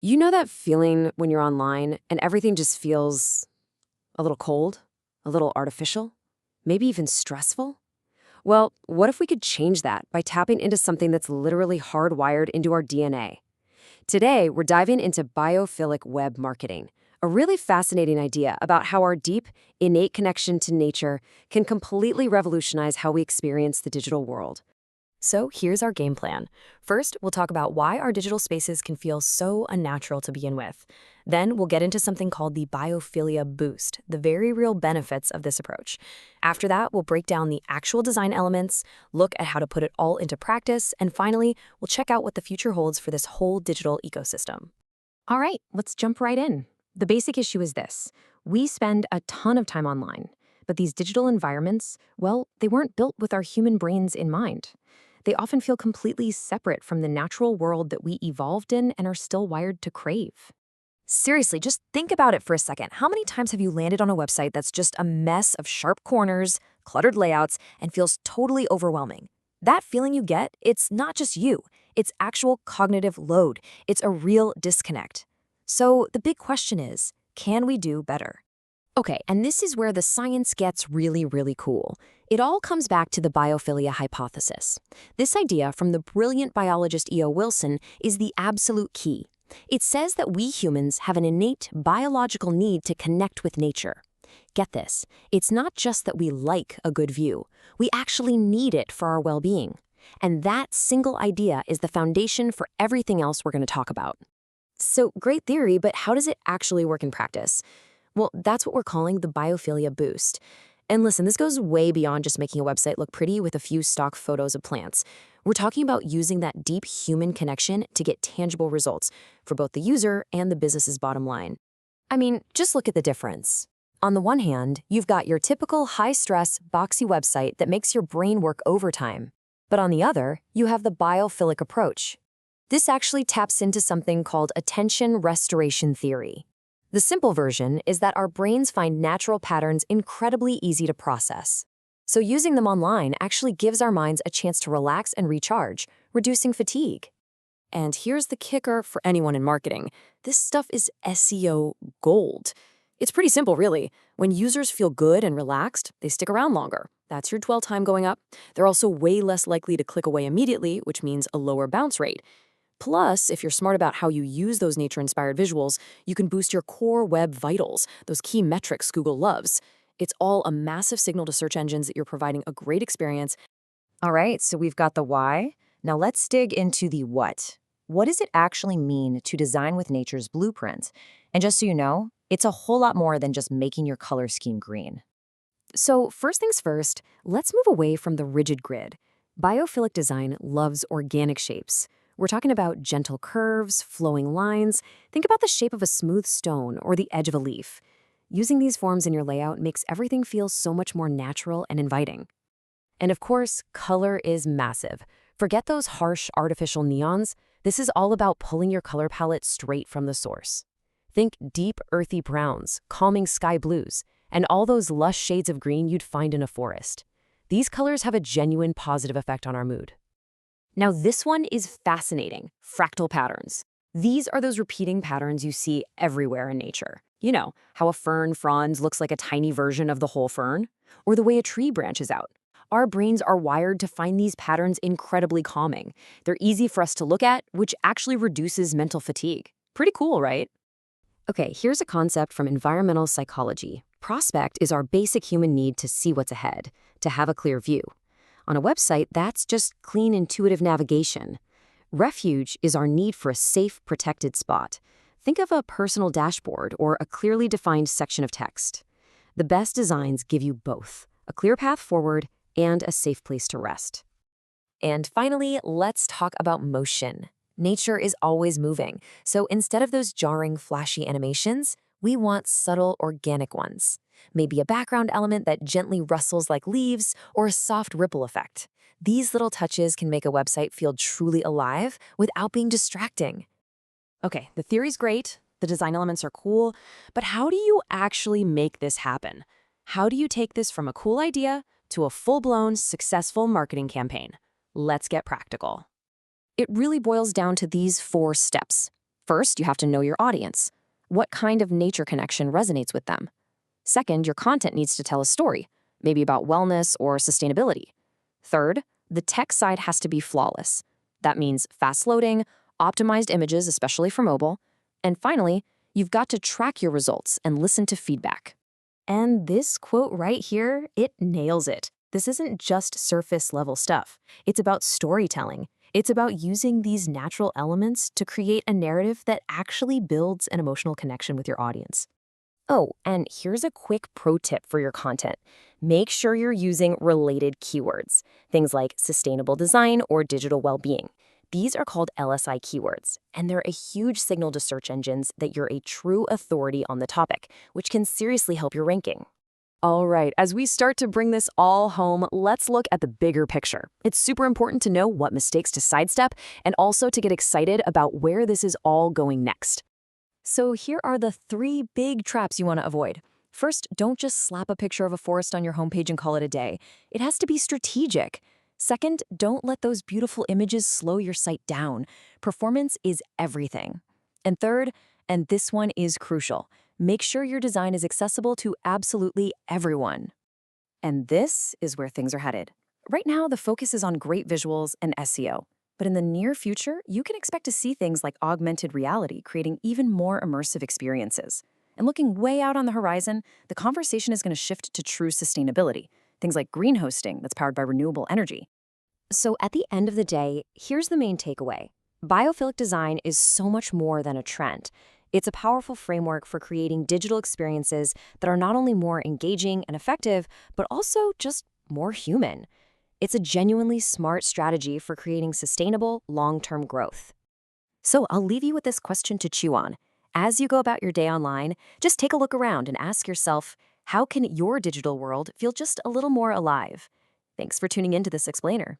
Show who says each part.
Speaker 1: You know that feeling when you're online and everything just feels a little cold, a little artificial, maybe even stressful? Well, what if we could change that by tapping into something that's literally hardwired into our DNA? Today, we're diving into biophilic web marketing, a really fascinating idea about how our deep, innate connection to nature can completely revolutionize how we experience the digital world. So here's our game plan. First, we'll talk about why our digital spaces can feel so unnatural to begin with. Then we'll get into something called the biophilia boost, the very real benefits of this approach. After that, we'll break down the actual design elements, look at how to put it all into practice, and finally, we'll check out what the future holds for this whole digital ecosystem. All right, let's jump right in. The basic issue is this. We spend a ton of time online, but these digital environments, well, they weren't built with our human brains in mind. They often feel completely separate from the natural world that we evolved in and are still wired to crave. Seriously, just think about it for a second. How many times have you landed on a website that's just a mess of sharp corners, cluttered layouts, and feels totally overwhelming? That feeling you get, it's not just you. It's actual cognitive load. It's a real disconnect. So the big question is, can we do better? Okay, and this is where the science gets really, really cool. It all comes back to the biophilia hypothesis. This idea from the brilliant biologist E.O. Wilson is the absolute key. It says that we humans have an innate biological need to connect with nature. Get this, it's not just that we like a good view. We actually need it for our well-being. And that single idea is the foundation for everything else we're going to talk about. So, great theory, but how does it actually work in practice? Well, that's what we're calling the biophilia boost. And listen, this goes way beyond just making a website look pretty with a few stock photos of plants. We're talking about using that deep human connection to get tangible results for both the user and the business's bottom line. I mean, just look at the difference. On the one hand, you've got your typical high-stress, boxy website that makes your brain work overtime. But on the other, you have the biophilic approach. This actually taps into something called attention restoration theory. The simple version is that our brains find natural patterns incredibly easy to process. So using them online actually gives our minds a chance to relax and recharge, reducing fatigue. And here's the kicker for anyone in marketing. This stuff is SEO gold. It's pretty simple, really. When users feel good and relaxed, they stick around longer. That's your dwell time going up. They're also way less likely to click away immediately, which means a lower bounce rate. Plus, if you're smart about how you use those nature-inspired visuals, you can boost your core web vitals, those key metrics Google loves. It's all a massive signal to search engines that you're providing a great experience. All right, so we've got the why. Now let's dig into the what. What does it actually mean to design with nature's blueprint? And just so you know, it's a whole lot more than just making your color scheme green. So first things first, let's move away from the rigid grid. Biophilic design loves organic shapes. We're talking about gentle curves, flowing lines. Think about the shape of a smooth stone or the edge of a leaf. Using these forms in your layout makes everything feel so much more natural and inviting. And of course, color is massive. Forget those harsh artificial neons. This is all about pulling your color palette straight from the source. Think deep, earthy browns, calming sky blues, and all those lush shades of green you'd find in a forest. These colors have a genuine positive effect on our mood. Now this one is fascinating, fractal patterns. These are those repeating patterns you see everywhere in nature. You know, how a fern fronds looks like a tiny version of the whole fern, or the way a tree branches out. Our brains are wired to find these patterns incredibly calming. They're easy for us to look at, which actually reduces mental fatigue. Pretty cool, right? Okay, here's a concept from environmental psychology. Prospect is our basic human need to see what's ahead, to have a clear view. On a website, that's just clean, intuitive navigation. Refuge is our need for a safe, protected spot. Think of a personal dashboard or a clearly defined section of text. The best designs give you both, a clear path forward and a safe place to rest. And finally, let's talk about motion. Nature is always moving, so instead of those jarring, flashy animations, we want subtle, organic ones. Maybe a background element that gently rustles like leaves, or a soft ripple effect. These little touches can make a website feel truly alive without being distracting. Okay, the theory's great, the design elements are cool, but how do you actually make this happen? How do you take this from a cool idea to a full-blown, successful marketing campaign? Let's get practical. It really boils down to these 4 steps.
Speaker 2: First, you have to know your audience. What kind of nature connection resonates with them? Second, your content needs to tell a story, maybe about wellness or sustainability. Third, the tech side has to be flawless. That means fast loading, optimized images, especially for mobile. And finally, you've got to track your results and listen to feedback.
Speaker 3: And this quote right here, it nails it. This isn't just surface level stuff. It's about storytelling. It's about using these natural elements to create a narrative that actually builds an emotional connection with your audience.
Speaker 2: Oh, and here's a quick pro tip for your content. Make sure you're using related keywords, things like sustainable design or digital well-being. These are called LSI keywords, and they're a huge signal to search engines that you're a true authority on the topic, which can seriously help your ranking.
Speaker 1: All right, as we start to bring this all home, let's look at the bigger picture. It's super important to know what mistakes to sidestep and also to get excited about where this is all going next. So here are the 3 big traps you want to avoid. First, don't just slap a picture of a forest on your homepage and call it a day. It has to be strategic. Second, don't let those beautiful images slow your site down. Performance is everything. And third, and this one is crucial, make sure your design is accessible to absolutely everyone. And this is where things are headed. Right now, the focus is on great visuals and SEO. But in the near future, you can expect to see things like augmented reality creating even more immersive experiences. And looking way out on the horizon, the conversation is going to shift to true sustainability, things like green hosting that's powered by renewable energy.
Speaker 2: So at the end of the day, here's the main takeaway. Biophilic design is so much more than a trend. It's a powerful framework for creating digital experiences that are not only more engaging and effective, but also just more human. It's a genuinely smart strategy for creating sustainable, long-term growth. So I'll leave you with this question to chew on. As you go about your day online, just take a look around and ask yourself, how can your digital world feel just a little more alive? Thanks for tuning into this explainer.